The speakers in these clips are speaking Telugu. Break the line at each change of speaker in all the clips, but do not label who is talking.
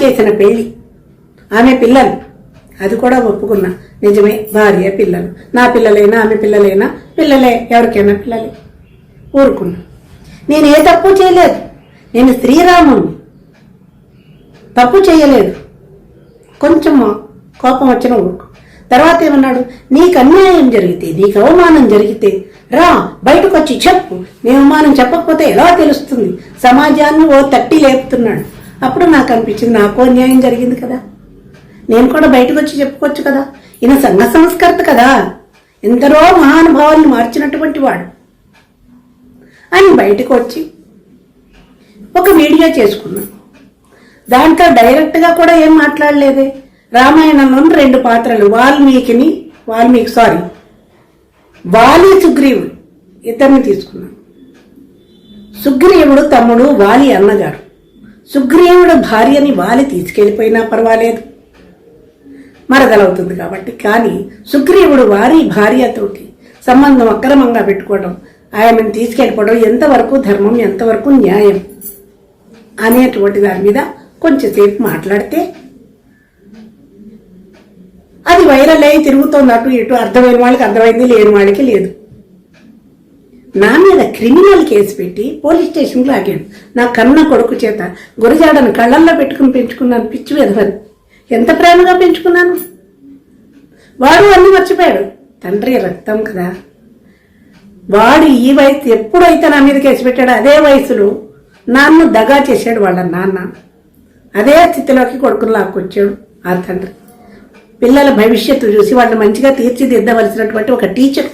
చేసిన పెళ్లి, ఆమె పిల్లలు, అది కూడా ఒప్పుకున్నా. నిజమే, భార్య పిల్లలు, నా పిల్లలైనా ఆమె పిల్లలైనా పిల్లలే, ఎవరికైనా పిల్లలే. ఊరుకున్నా. నేను ఏ తప్పు చేయలేదు. నేను శ్రీరాముని, తప్పు చేయలేదు. కొంచెం కోపం వచ్చిన ఊరుకు. తర్వాత ఏమన్నాడు, నీకు అన్యాయం జరిగితే, నీకు అవమానం జరిగితే రా బయటకు వచ్చి చెప్పు. నీ అవమానం చెప్పకపోతే ఎలా తెలుస్తుంది? సమాజాన్ని ఓ తట్టి లేపుతున్నాడు. అప్పుడు నాకు అనిపించింది, నాకు అన్యాయం జరిగింది కదా, నేను కూడా బయటకు వచ్చి చెప్పుకోవచ్చు కదా. ఈయన సంఘ సంస్కర్త కదా, ఎందరో మహానుభావుల్ని మార్చినటువంటి వాడు. ఆయన బయటకు వచ్చి ఒక వీడియో చేసుకున్నాను. దాంట్లో డైరెక్ట్గా కూడా ఏం మాట్లాడలేదే. రామాయణంలో 2 పాత్రలు, వాలి సుగ్రీవుడు, ఇద్దరిని తీసుకున్నాను. సుగ్రీవుడు తమ్ముడు, వాలి అన్నగారు. సుగ్రీవుడు భార్యని వాలి తీసుకెళ్లిపోయినా పర్వాలేదు, మరదలవుతుంది కాబట్టి. కానీ సుగ్రీవుడు వారి భార్యతోటి సంబంధం అక్రమంగా పెట్టుకోవడం, ఆయనను తీసుకెళ్ళిపోవడం ఎంతవరకు ధర్మం, ఎంతవరకు న్యాయం అనేటువంటి దాని మీద కొంచెంసేపు మాట్లాడితే అది వైరల్ అయి తిరుగుతోంది అటు ఇటు. అర్థమైన వాళ్ళకి అర్థమైంది, లేని వాళ్ళకి లేదు. నా మీద క్రిమినల్ కేసు పెట్టి పోలీస్ స్టేషన్లో ఆగాడు. నా కన్న కొడుకు చేత గురజాడను కళ్ళల్లో పెట్టుకుని పెంచుకున్నాను. పిచ్చి వెధవని ఎంత ప్రేమగా పెంచుకున్నాను. వాడు అన్ని మర్చిపోయాడు. తండ్రి రక్తం కదా. వాడు ఈ వయసు ఎప్పుడైతే నా మీద కేసు పెట్టాడో అదే వయసులో నాన్ను దగా చేశాడు వాళ్ళ నాన్న. అదే స్థితిలోకి కొడుకుని లాక్కొచ్చాడు ఆ తండ్రి. పిల్లల భవిష్యత్తు చూసి వాళ్ళని మంచిగా తీర్చిదిద్దవలసినటువంటి ఒక టీచర్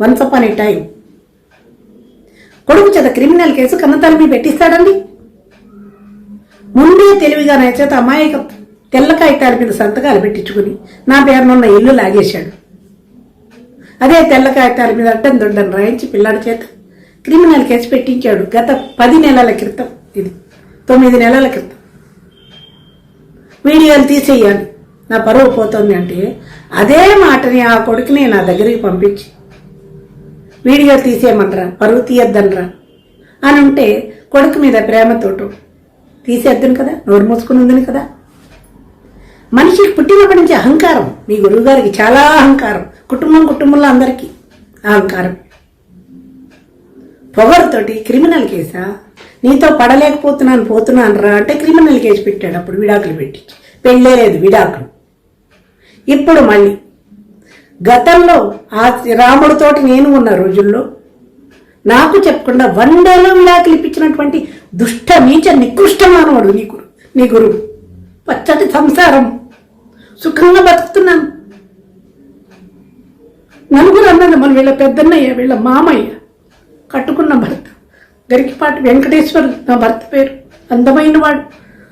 వన్స్ అపాన్ ఏ టైం కొడుకు చేత క్రిమినల్ కేసు కన్నతల్లి పెట్టిస్తాడండి. ముందే తెలివిగా నా చేత అమాయక తెల్ల కాగితాల మీద సంతకాలు పెట్టించుకుని నా పేరునున్న ఇల్లు లాగేశాడు. అదే తెల్ల కాగితాల మీద అడ్డం దొడ్డం రాయించి పిల్లాడి చేత క్రిమినల్ కేసు పెట్టించాడు. గత 10 నెలల క్రితం, ఇది 9 నెలల క్రితం. వీడియోలు తీసేయాలి, నా పరువు పోతుంది అంటే అదే మాటని ఆ కొడుకుని నా దగ్గరికి పంపించి వీడియో తీసేయమనరా, పరువు తీయొద్దనరా అని ఉంటే కొడుకు మీద ప్రేమతోటి తీసేద్దును కదా, నోరు మూసుకుని ఉందని కదా. మనిషికి పుట్టినప్పటి నుంచి అహంకారం. మీ గురువు గారికి చాలా అహంకారం, కుటుంబంలో అందరికీ అహంకారం. పొగరుతోటి క్రిమినల్ కేసా, నీతో పోతున్నాను రా అంటే క్రిమినల్ కేసు పెట్టాడు. అప్పుడు విడాకులు పెట్టి పెళ్ళే లేదు, విడాకులు. ఇప్పుడు మళ్ళీ గతంలో ఆ రాముడితోటి నేను ఉన్న రోజుల్లో నాకు చెప్పకుండా 1 డేలో విడాకులు ఇప్పించినటువంటి దుష్ట నీచ నికృష్ట మానవుడు నీ గురువు. పచ్చటి సంసారం, సుఖంగా బతుకుతున్నాను. నలుగురు అన్నది మన వీళ్ళ పెద్దన్నయ్య, వీళ్ళ మామయ్య, కట్టుకున్న భర్త గరికిపాటి వెంకటేశ్వరు నా భర్త పేరు. అందమైన వాడు,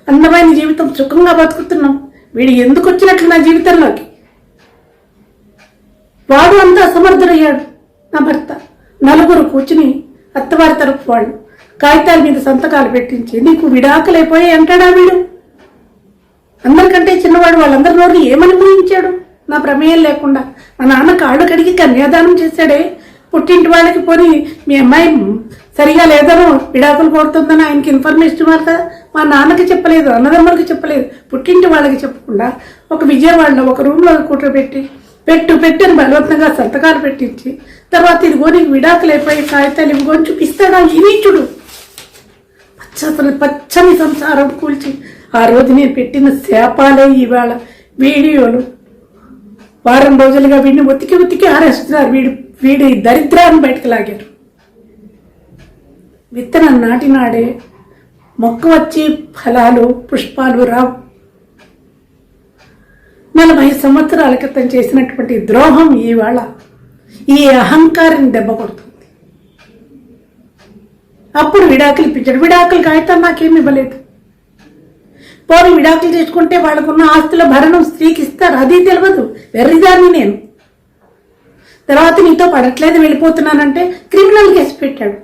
అందమైన జీవితం, సుఖంగా బతుకుతున్నాం. వీడు ఎందుకు వచ్చినట్లు నా జీవితంలోకి? వాడు అంతా అసమర్థుడయ్యాడు నా భర్త. నలుగురు కూర్చుని అత్తవారి తరపు వాళ్ళు కాగితాల మీద సంతకాలు పెట్టించి నీకు విడాకులైపోయాయి అంటాడా వీడు? అందరికంటే చిన్నవాడు. వాళ్ళందరి నోరు ఏమని ఊహించాడు నా ప్రమేయం లేకుండా? మా నాన్న కాళ్ళు కడిగి కన్యాదానం చేశాడే. పుట్టింటి వాళ్ళకి పోని మీ అమ్మాయి సరిగా లేదనో విడాకులు కోరుతుందని ఆయనకి ఇన్ఫర్మేషన్ ఇవ్వాలి కదా. మా నాన్నకి చెప్పలేదు, అన్నదమ్మలకి చెప్పలేదు, పుట్టింటి వాళ్ళకి చెప్పకుండా ఒక విజయవాడలో ఒక రూమ్లో కూర్చోబెట్టి పెట్టని బలవంతంగా సంతకాలు పెట్టించి తర్వాత ఇదిగో నీకు విడాకులు అయిపోయి కాగితాలు ఇవ్వని చూపిస్తాడా ఈ నీచుడు? పచ్చని సంసారం కూల్చి ఆ రోజు నేను పెట్టిన శాపాలే ఇవాళ వీడియోలు. వారం రోజులుగా వీడిని ఉతికి ఆరేస్తున్నారు. వీడి దరిద్రాన్ని బయటకు లాగారు. విత్తనం నాటినాడే మొక్క వచ్చి ఫలాలు పుష్పాలు రావు. 40 సంవత్సరాల క్రితం చేసినటువంటి ద్రోహం ఇవాళ ఈ అహంకారాన్ని దెబ్బ కొడుతుంది. అప్పుడు విడాకులు ఇప్పించాడు. విడాకులు కాగితం నాకేమి ఇవ్వలేదు. పోనీ విడాకులు చేసుకుంటే వాళ్ళకున్న ఆస్తుల భరణం స్త్రీకి ఇస్తారు, అది తెలియదు. వెర్రిదాన్ని నేను. తర్వాత నీతో పడట్లేదు వెళ్ళిపోతున్నానంటే క్రిమినల్ కేసు పెట్టాడు.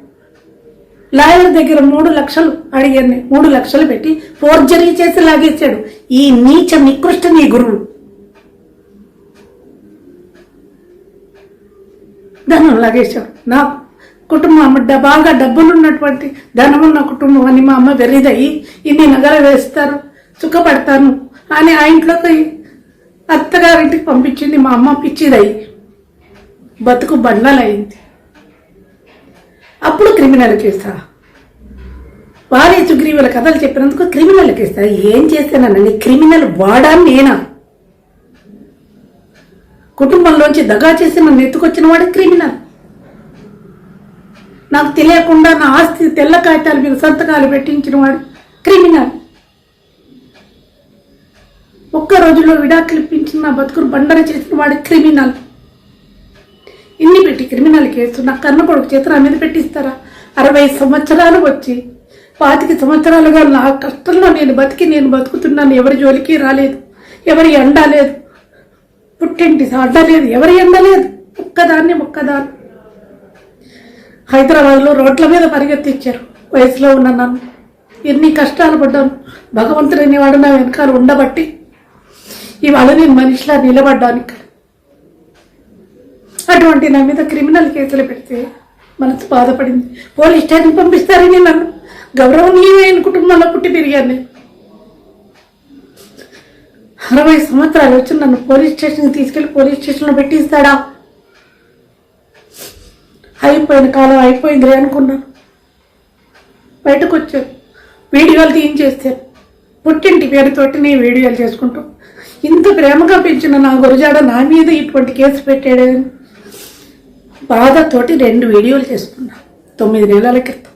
లాయర్ దగ్గర 3 లక్షలు అడిగాను. 3 లక్షలు పెట్టి ఫోర్జరీ చేసి లాగేశాడు ఈ నీచ నికృష్ట నీ గురువు. ధనం లాగేశాడు. నా కుటుంబం బాగా డబ్బులున్నటువంటి ధనమున్న కుటుంబం అని మా అమ్మ వెర్రిదయ్యి ఇన్ని నగలు వేస్తారు, సుఖపడతాను అని ఆ ఇంట్లోకి అత్తగారింటికి పంపించింది మా అమ్మ. పిచ్చిదయ్యి బతుకు బండలైంది. అప్పుడు క్రిమినల్ కేసా? వారే సుగ్రీవుల కథలు చెప్పినందుకు క్రిమినల్ కేసా? ఏం చేస్తానండి? క్రిమినల్ వాడా నేనా? కుటుంబంలోంచి దగా చేసి నన్ను ఎత్తుకొచ్చిన వాడు క్రిమినల్. నాకు తెలియకుండా నా ఆస్తి తెల్ల కాగితాల మీద సంతకాలు పెట్టించిన వాడు క్రిమినల్. ఒక్క రోజులో విడాకులు ఇప్పించిన నా బతుకును బండర చేసిన వాడు క్రిమినల్. ఇన్ని పెట్టి క్రిమినల్ కేసు నా కన్న కొడుకు చేత నా మీద పెట్టిస్తారా? 60 సంవత్సరాలు వచ్చి 25 సంవత్సరాలుగా నా కష్టంలో నేను బతుకుతున్నాను. ఎవరి జోలికి రాలేదు, ఎవరి ఎండ లేదు, పుట్టింటి అడ్డ లేదు, ఎవరి ఎండ లేదు. ఒక్కదాన్ని హైదరాబాద్లో రోడ్ల మీద పరిగెత్తించారు. వయసులో ఉన్న నన్ను ఎన్ని కష్టాలు పడ్డాను. భగవంతుడు అనేవాడు నా వెనకాల ఉండబట్టి ఇవాళ నేను మనిషిలా నిలబడ్డానికి. అటువంటి నా మీద క్రిమినల్ కేసులు పెడితే మనసు బాధపడింది. పోలీస్ స్టేషన్ పంపిస్తారని నన్ను గౌరవనీయమైన కుటుంబంలో పుట్టి పెరిగాను. 60 సంవత్సరాలు వచ్చి నన్ను పోలీస్ స్టేషన్కి తీసుకెళ్లి పోలీస్ స్టేషన్లో పెట్టిస్తాడా? అయిపోయిన కాలం అయిపోయిందిలే అనుకున్నాను. బయటకు వచ్చాను, వీడియోలు తీయించేస్తాను. పుట్టింటి పేరుతోటి నేను వీడియోలు చేసుకుంటూ ఇంత ప్రేమగా పెంచిన నా గురజాడ నా మీద ఇటువంటి కేసు పెట్టాడని బాధతోటి 2 వీడియోలు చేసుకున్నా 9 నెలల క్రితం.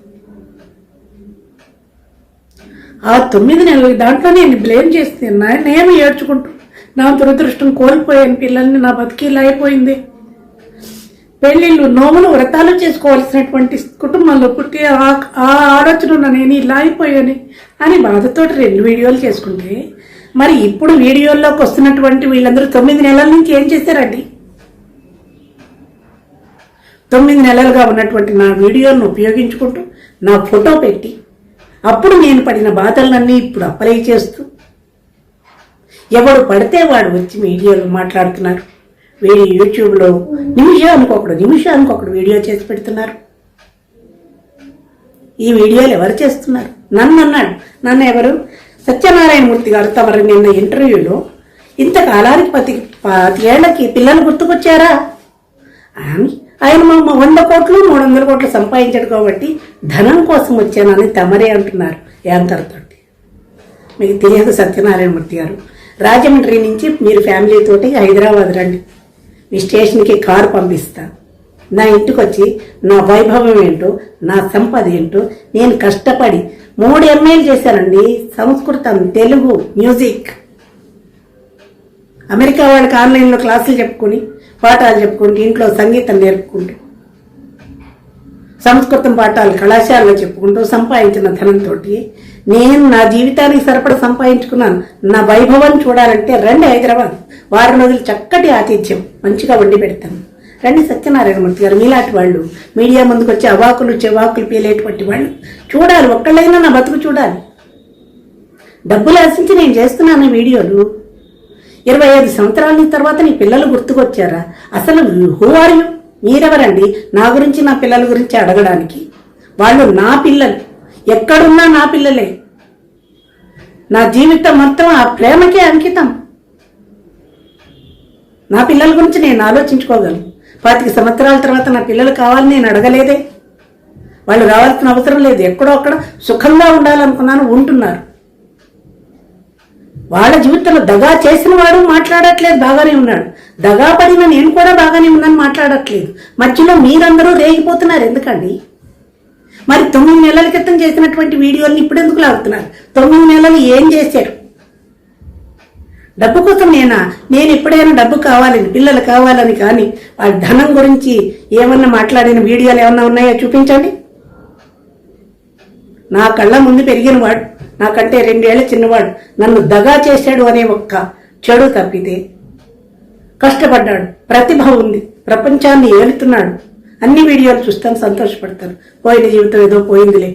ఆ 9 నెలలు దాంట్లో నేను బ్లేమ్ చేస్తాను. నేను ఏడ్చుకుంటూ నా దురదృష్టం కోల్పోయాను. పిల్లల్ని నా బతికిలా అయిపోయింది. పెళ్లిళ్ళు, నోములు, వ్రతాలు చేసుకోవాల్సినటువంటి కుటుంబంలో పుట్టి ఆ ఆలోచన నేను ఇలా అయిపోయాను అని బాధతోటి 2 వీడియోలు చేసుకుంటే, మరి ఇప్పుడు వీడియోల్లోకి వస్తున్నటువంటి వీళ్ళందరూ 9 నెలల నుంచి ఏం చేశారండి? 9 నెలలుగా ఉన్నటువంటి నా వీడియోలను ఉపయోగించుకుంటూ నా ఫోటో పెట్టి అప్పుడు నేను పడిన బాధలన్నీ ఇప్పుడు అప్లై చేస్తూ ఎవడు పడితే వాడు వచ్చి మీడియాలో మాట్లాడుతున్నారు. వీడి యూట్యూబ్లో నిమిషానికి ఒకడు వీడియో చేసి పెడుతున్నారు. ఈ వీడియోలు ఎవరు చేస్తున్నారు? నన్ను ఎవరు? సత్యనారాయణమూర్తి గారు తమరు నిన్న ఇంటర్వ్యూలో ఇంతకాలానికి 10 ఏళ్లకి పిల్లలు గుర్తుకొచ్చారా? ఆయన 100 కోట్లు 300 కోట్లు సంపాదించాడు కాబట్టి ధనం కోసం వచ్చానని తమరే అంటున్నారు యాంకర్ తోటి. మీకు తెలియదు సత్యనారాయణమూర్తి గారు, రాజమండ్రి నుంచి మీరు ఫ్యామిలీతోటి హైదరాబాద్ రండి, మీ స్టేషన్కి కారు పంపిస్తా. నా ఇంటికి వచ్చి నా వైభవం ఏంటో, నా సంపద ఏంటో, నేను కష్టపడి 3 MA చేశానండి. సంస్కృతం, తెలుగు, మ్యూజిక్. అమెరికా వాళ్ళకి ఆన్లైన్లో క్లాసులు చెప్పుకొని పాఠాలు చెప్పుకుంటూ ఇంట్లో సంగీతం నేర్పుకుంటూ సంస్కృతం పాఠాలు కళాశాలలో చెప్పుకుంటూ సంపాదించిన ధనంతో నేను నా జీవితానికి సరిపడ సంపాదించుకున్నాను. నా వైభవం చూడాలంటే రండి హైదరాబాద్. 6 రోజులు చక్కటి ఆతిథ్యం మంచిగా వండి పెడతాను. రండి సత్యనారాయణమూర్తి గారు, మీలాంటి వాళ్ళు మీడియా ముందుకు వచ్చి అవాకులు చెవాకులు పీలేటువంటి వాళ్ళు చూడాలి. ఒక్కళ్ళైనా నా బతుకు చూడాలి. డబ్బులు ఆశించి నేను చేస్తున్నాను వీడియోలు. 25 సంవత్సరాల తర్వాత నీ పిల్లలు గుర్తుకొచ్చారా? అసలు హూ ఆర్ యు? మీరెవరండి నా గురించి, నా పిల్లల గురించి అడగడానికి? వాళ్ళు నా పిల్లలు, ఎక్కడున్నా నా పిల్లలే. నా జీవితం మొత్తం ఆ ప్రేమకే అంకితం. నా పిల్లల గురించి నేను ఆలోచించుకోగలను. 25 సంవత్సరాల తర్వాత నా పిల్లలు కావాలని నేను అడగలేదే. వాళ్ళు రావాల్సిన అవసరం లేదు. ఎక్కడో అక్కడ సుఖంగా ఉండాలనుకున్నాను, ఉంటున్నారు. వాళ్ళ జీవితంలో దగా చేసిన వాడు మాట్లాడట్లేదు, బాగానే ఉన్నాడు. దగా పడిన నేను కూడా బాగానే ఉన్నాను, మాట్లాడట్లేదు. మధ్యలో మీరందరూ రేగిపోతున్నారు ఎందుకండి? మరి 9 నెలల క్రితం చేసినటువంటి వీడియోల్ని ఇప్పుడు ఎందుకు లాగుతున్నారు? 9 నెలలు ఏం చేశారు? డబ్బు కోసం నేను ఎప్పుడైనా డబ్బు కావాలని, పిల్లలు కావాలని కానీ వాళ్ళ ధనం గురించి ఏమన్నా మాట్లాడిన వీడియోలు ఏమన్నా ఉన్నాయో చూపించండి. నా కళ్ళ ముందు పెరిగిన వాడు, నాకంటే 2 ఏళ్ల చిన్నవాడు నన్ను దగా చేశాడు అనే ఒక్క చెడు తప్పితే కష్టపడ్డాడు, ప్రతిభ ఉంది, ప్రపంచాన్ని ఏలుతున్నాడు. అన్ని వీడియోలు చూస్తాను, సంతోషపడతాను. పోయిన జీవితం ఏదో పోయిందిలే,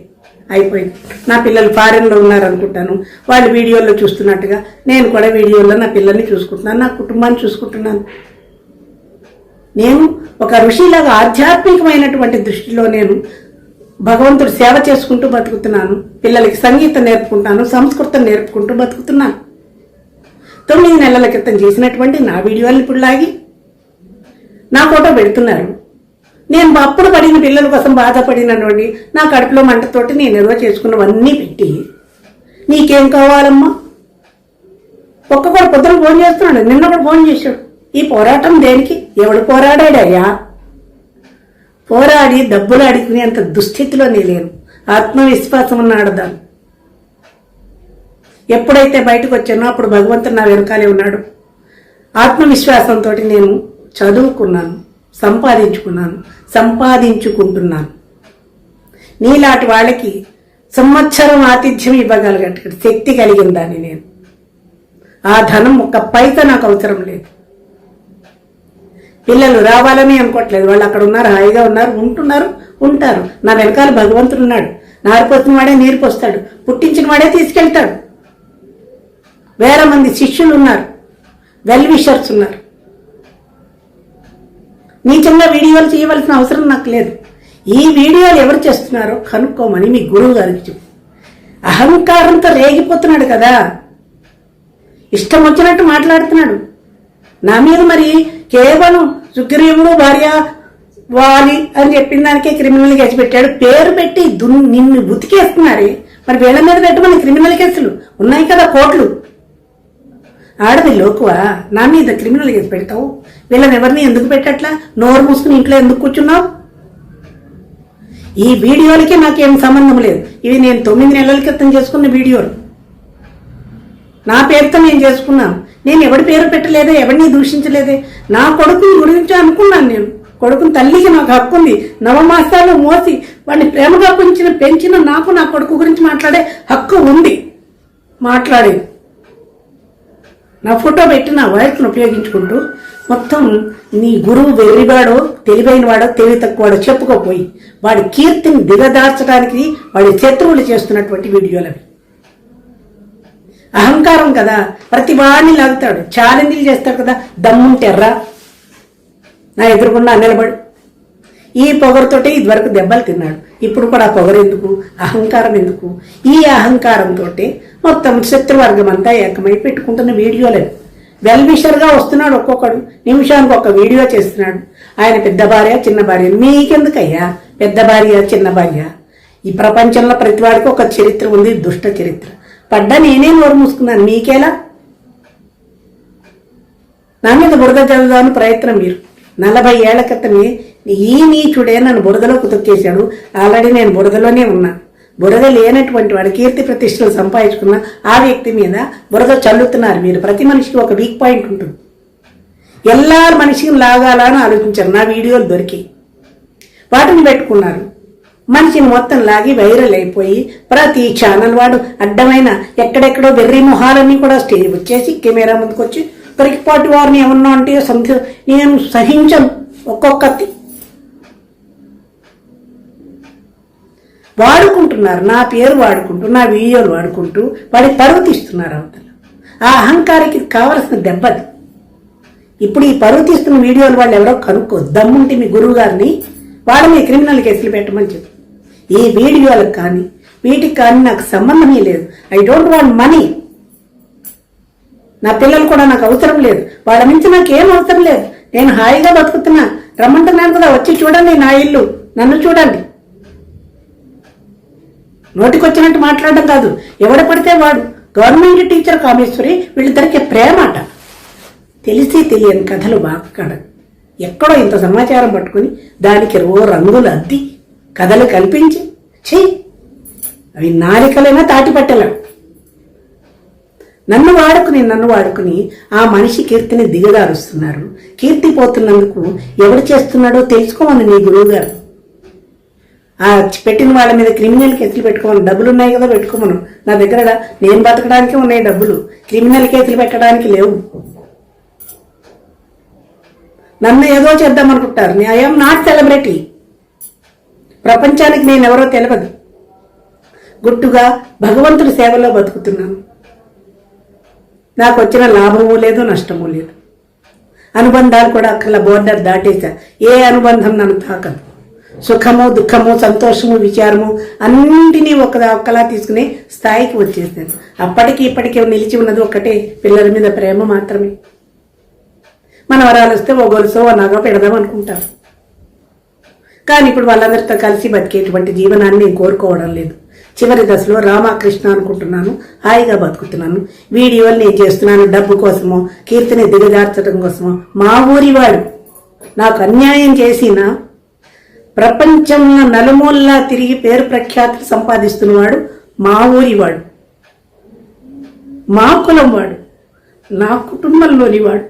అయిపోయింది. నా పిల్లలు ఫారెన్లో ఉన్నారనుకుంటాను, వాళ్ళు వీడియోల్లో చూస్తున్నట్టుగా నేను కూడా వీడియోల్లో నా పిల్లల్ని చూసుకుంటున్నాను, నా కుటుంబాన్ని చూసుకుంటున్నాను. నేను ఒక ఋషిలాగా ఆధ్యాత్మికమైనటువంటి దృష్టిలో నేను భగవంతుడు సేవ చేసుకుంటూ బతుకుతున్నాను. పిల్లలకి సంగీతం నేర్పుకుంటాను, సంస్కృతం నేర్పుకుంటూ బతుకుతున్నాను. 9 నెలల క్రితం చేసినటువంటి నా వీడియోలు ఇప్పుడు లాగి నా ఫోటో పెడుతున్నారు. నేను అప్పుడు పడిన పిల్లల కోసం బాధపడినటువంటి నా కడుపులో మంటతోటి నేను ఏదో చేసుకున్నవన్నీ పెట్టి నీకేం కావాలమ్మా? ఒక్కొక్కడు పొద్దున ఫోన్ చేస్తున్నాడు, నిన్న కూడా ఫోన్ చేశాడు. ఈ పోరాటం దేనికి? ఎవడు పోరాడాడయ్యా? పోరాడి డబ్బులు అడుగునేంత దుస్థితిలో లేను. ఆత్మవిశ్వాసం ఉన్నాడు దాన్ని. ఎప్పుడైతే బయటకు వచ్చానో అప్పుడు భగవంతుడు నా వెనకాలే ఉన్నాడు. ఆత్మవిశ్వాసంతో నేను చదువుకున్నాను, సంపాదించుకుంటున్నాను. నీలాంటి వాళ్ళకి సంవత్సరం ఆతిథ్యం ఇవ్వగలిగే శక్తి కలిగిందాన్ని నేను. ఆ ధనం ఒక్క పైసా నాకు అవసరం లేదు. పిల్లలు రావాలని అనుకోవట్లేదు, వాళ్ళు అక్కడ ఉన్నారు, హాయిగా ఉన్నారు, ఉంటారు. నా వెనకాల భగవంతుడు ఉన్నాడు. నారిపోసిన వాడే నీరు పోస్తాడు, పుట్టించిన వాడే తీసుకెళ్తాడు. వేల మంది శిష్యులు ఉన్నారు, వెల్ విషర్స్ ఉన్నారు. నీచంగా వీడియోలు చేయవలసిన అవసరం నాకు లేదు. ఈ వీడియోలు ఎవరు చేస్తున్నారో కనుక్కోమని మీ గురువు గారికి చెప్పు. అహంకారంతో రేగిపోతున్నాడు కదా, ఇష్టం వచ్చినట్టు మాట్లాడుతున్నాడు నా మీద. మరి కేవలం సుగ్రీవుడు భార్య వాలి అని చెప్పిన దానికే క్రిమినల్ కేసు పెట్టాడు. పేరు పెట్టి నిన్ను ఉతికేస్తున్నారే, మరి వీళ్ళ మీద పెట్టమని క్రిమినల్ కేసులు ఉన్నాయి కదా, కోట్లు. ఆడది లోకువా నా మీద క్రిమినల్ కేసు పెడతావు? వీళ్ళని ఎవరిని ఎందుకు పెట్టట్లా? నోరు మూసుకుని ఇంట్లో ఎందుకు కూర్చున్నావు? ఈ వీడియోలకి నాకేం సంబంధం లేదు. ఇవి నేను 9 నెలల క్రితం చేసుకున్న వీడియోలు. నా పేరుతో నేను చేసుకున్నాను. నేను ఎవరి పేరు పెట్టలేదే, ఎవరిని దూషించలేదే. నా కొడుకుని గురించి అనుకున్నాను. నేను కొడుకుని తల్లికి నాకు హక్కు ఉంది. 9 మాసాలు మోసి వాడిని ప్రేమగా పెంచిన నాకు నా కొడుకు గురించి మాట్లాడే హక్కు ఉంది. మాట్లాడేది నా ఫోటో పెట్టి నా వాయిస్ను ఉపయోగించుకుంటూ మొత్తం నీ గురువు వెర్రివాడో తెలివైన వాడో తెలివి తక్కువడో చెప్పుకోపోయి వాడి కీర్తిని దిగదార్చడానికి వాడి శత్రువులు చేస్తున్నటువంటి వీడియోలు అవి. అహంకారం కదా, ప్రతి వాడిని లాగుతాడు, ఛాలెంజ్లు చేస్తాడు కదా. దమ్ముంటెర్రా నా ఎదురుకుండా నిలబడు. ఈ పొగరుతోటే ఇదివరకు దెబ్బలు తిన్నాడు. ఇప్పుడు కూడా ఆ పొగరు ఎందుకు? అహంకారం ఎందుకు? ఈ అహంకారంతో మొత్తం శత్రువర్గం అంతా ఏకమై పెట్టుకుంటున్న వీడియోలే. వెల్ విషర్గా వస్తున్నాడు. ఒక్కొక్కడు నిమిషానికి ఒక వీడియో చేస్తున్నాడు. ఆయన పెద్ద భార్య చిన్న భార్య. మీకెందుకయ్యా పెద్ద భార్య చిన్న భార్య? ఈ ప్రపంచంలో ప్రతి వాడికి ఒక చరిత్ర ఉంది, దుష్ట చరిత్ర. పడ్డా నేనే నోరు మూసుకున్నాను, మీకేలా? నా మీద బురద చదువుదాని ప్రయత్నం మీరు. 40 ఏళ్ల క్రితమే ఈ నీచుడే నన్ను బురదలోకి తొక్కేశాడు. ఆల్రెడీ నేను బురదలోనే ఉన్నా. బురద లేనటువంటి వాడు కీర్తి ప్రతిష్టలు సంపాదించుకున్న ఆ వ్యక్తి మీద బురద చల్లుతున్నారు మీరు. ప్రతి మనిషికి ఒక వీక్ పాయింట్ ఉంటుంది. ఎలా మనిషిని లాగాలా అని ఆలోచించారు. నా వీడియోలు దొరికి వాటిని పెట్టుకున్నారు. మనిషిని మొత్తం లాగి వైరల్ అయిపోయి ప్రతి ఛానల్ వాడు అడ్డమైన ఎక్కడెక్కడో వెర్రి మొహాలన్నీ కూడా స్టేజ్ వచ్చేసి కెమెరా ముందుకు వచ్చి పరికిపాటి వారిని ఏమన్నా అంటే నేను సహించను. ఒక్కొక్కటి వాడుకుంటున్నారు, నా పేరు వాడుకుంటూ, నా వీడియోలు వాడుకుంటూ వాడి పరువు తీస్తున్నారు అవతల. ఆ అహంకారికి కావలసిన దెబ్బది. ఇప్పుడు ఈ పరువు తీస్తున్న వీడియోలు వాళ్ళు ఎవరో కనుక్కో. దమ్ముంటే మీ గురువు గారిని వాళ్ళని క్రిమినల్ కేసులు పెట్టమని చెప్పి. ఈ వీడియోలకు కానీ వీటికి కానీ నాకు సంబంధమే లేదు. I don't want money. నా పిల్లలు కూడా నాకు అవసరం లేదు. వాళ్ళ నుంచి నాకేం అవసరం లేదు. నేను హాయిగా బతుకుతున్నా. రమ్మంటున్నాను కదా, వచ్చి చూడండి నా ఇల్లు, నన్ను చూడండి. నోటికొచ్చినట్టు మాట్లాడడం కాదు. ఎవడ పడితే వాడు. గవర్నమెంట్ టీచర్ కామేశ్వరి వీళ్ళిద్దరికి ప్రేమాట. తెలిసి తెలియని కథలు బాగా ఎక్కడో ఇంత సమాచారం పట్టుకుని దానికి రంగులు అద్ది కథలు కల్పించి చెయ్యి. అవి నాలికలైనా తాటిపట్టలేం. నన్ను వాడుకుని ఆ మనిషి కీర్తిని దిగదారుస్తున్నారు. కీర్తి పోతున్నందుకు ఎవడు చేస్తున్నాడో తెలుసుకోమని నీ గురువు గారు. ఆ పెట్టిన వాళ్ళ మీద క్రిమినల్ కేసులు పెట్టుకోమను. డబ్బులు ఉన్నాయి కదా, పెట్టుకోమను. నా దగ్గర నేను బతకడానికి ఉన్నాయి డబ్బులు, క్రిమినల్ కేసులు పెట్టడానికి లేవు. నన్ను ఏదో చేద్దామనుకుంటారు. I'm not celebrity. ప్రపంచానికి నేను ఎవరో తెలియదు. గుట్టుగా భగవంతుడి సేవలో బతుకుతున్నాను. నాకు వచ్చిన లాభము లేదు, నష్టము లేదు. అనుబంధాలు కూడా అక్కడ బోర్డర్ దాటేశా. ఏ అనుబంధం నన్ను తాకదు. సుఖము దుఃఖము సంతోషము విచారము అన్నింటినీ ఒక్కలా తీసుకునే స్థాయికి వచ్చేసాను. అప్పటికి ఇప్పటికీ నిలిచి ఉన్నది ఒక్కటే, పిల్లల మీద ప్రేమ మాత్రమే. మన వరాలు వస్తే ఓ గొలుసో ఓ నగ పెడదాం అనుకుంటారు. కానీ ఇప్పుడు వాళ్ళందరితో కలిసి బతికేటువంటి జీవనాన్ని నేను కోరుకోవడం లేదు. చివరి దశలో రామకృష్ణ అనుకుంటున్నాను, హాయిగా బతుకుతున్నాను. వీడియోలు నేను చేస్తున్నాను డబ్బు కోసమో కీర్తిని దిగజార్చడం కోసమో. మా ఊరివాడు నాకు అన్యాయం చేసిన, ప్రపంచంలో నలుమూలలా తిరిగి పేరు ప్రఖ్యాతులు సంపాదిస్తున్నవాడు మా ఊరివాడు, మా కులం వాడు, నా కుటుంబంలోని వాడు.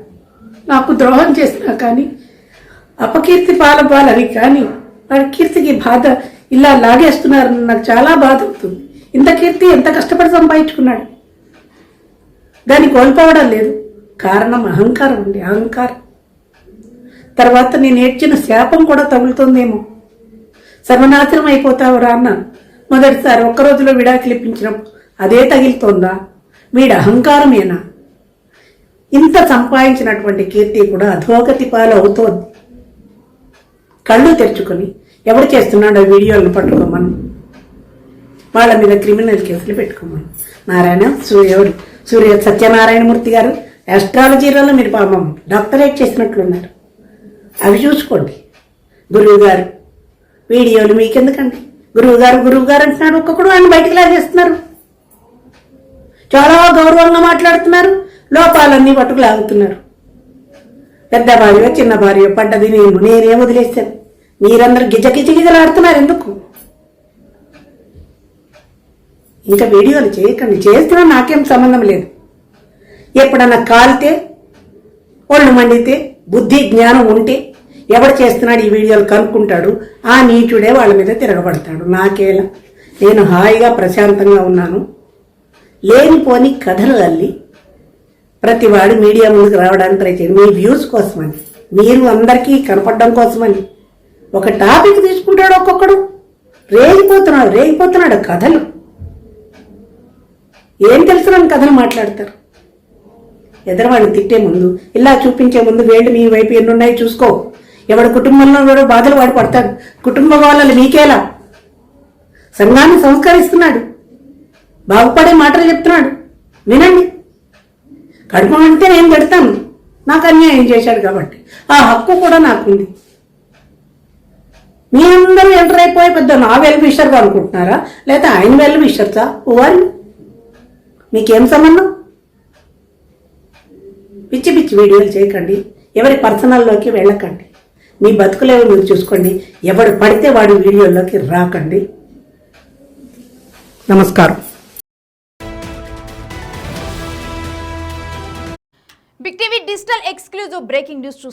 నాకు ద్రోహం చేసినా కానీ, అపకీర్తి పాలపాలని కానీ వాడి కీర్తికి బాధ ఇలా లాగేస్తున్నారని నాకు చాలా బాధ అవుతుంది. ఇంత కీర్తి ఎంత కష్టపడి సంపాదించుకున్నాడు, దాన్ని కోల్పోవడం లేదు. కారణం అహంకారం ఉంది, అహంకారం. తర్వాత నేను ఏడ్చిన శాపం కూడా తగులుతుందేమో. సర్వనాశనం అయిపోతావురా అన్నాను మొదటిసారి. ఒక్కరోజులో విడాకులు ఇప్పించినప్పుడు అదే తగిలితోందా? వీడి అహంకారమేనా? ఇంత సంపాదించినటువంటి కీర్తి కూడా అధోగతి పాలు అవుతోంది. కళ్ళు తెరుచుకొని ఎవరు చేస్తున్నాడో వీడియోలను పట్టుకోమను, వాళ్ళ మీద క్రిమినల్ కేసులు పెట్టుకోమను. నారాయణ సూర్య సత్యనారాయణమూర్తి గారు ఆస్ట్రాలజీలలో మీరు పాపం డాక్టరేట్ చేసినట్లున్నారు, అవి చూసుకోండి. గురువు గారు వీడియోలు మీకెందుకండి? గురువు గారు అంటున్నారు, ఒక్కొక్కడు ఆయన బయటకు లాగేస్తున్నారు. చాలా గౌరవంగా మాట్లాడుతున్నారు, లోపాలన్నీ పట్టుకు లాగుతున్నారు. పెద్ద భార్య చిన్న భార్య పడ్డది నేనేం వదిలేస్తాను. మీరందరూ గిజగిజలాడుతున్నారు ఎందుకు? ఇంకా వీడియోలు చేయకండి. చేస్తున్నా నాకేం సంబంధం లేదు. ఎప్పుడన్నా కాలితే, ఒళ్ళు మండితే, బుద్ధి జ్ఞానం ఉంటే ఎవడు చేస్తున్నాడు ఈ వీడియోలు కనుక్కుంటాడు. ఆ నీచుడే వాళ్ళ మీద తిరగబడతాడు. నాకేలా, నేను హాయిగా ప్రశాంతంగా ఉన్నాను. లేనిపోని కథలు అల్లి ప్రతివాడు మీడియా ముందుకు రావడానికి ట్రై చేయండి, మీ వ్యూస్ కోసమని, మీరు అందరికీ కనపడడం కోసమని. ఒక టాపిక్ తీసుకుంటాడు, ఒక్కొక్కడు రేగిపోతున్నాడు కథలు. ఏం తెలుసునని కథలు మాట్లాడతారు. ఎదరవాడిని తిట్టే ముందు, ఇలా చూపించే ముందు వేళ్ళు మీ వైపు ఎన్నున్నాయి చూసుకో. ఎవడు కుటుంబంలో కూడా బాధలు వాడు పడతాడు. కుటుంబ వాళ్ళని మీకేలా? సంఘాన్ని సంస్కరిస్తున్నాడు, బాగుపడే మాటలు చెప్తున్నాడు, వినండి. కడుపు అంటే నేను పెడతాను, నాకు అన్యాయం చేశాడు కాబట్టి ఆ హక్కు కూడా నాకుంది. మీ అందరూ ఎంటర్ అయిపోయి పెద్ద నా వెల్ విషర్గా అనుకుంటున్నారా, లేదా ఆయన వెల్ విషర్సా? వారిని మీకేం సంబంధం? పిచ్చి పిచ్చి వీడియోలు చేయకండి, ఎవరి పర్సనల్లోకి వెళ్ళకండి. మీ బతుకులేవో మీరు చూసుకోండి. ఎవడు పడితే వాడి వీడియోలోకి రాకండి. నమస్కారం.
Big TV digital exclusive breaking news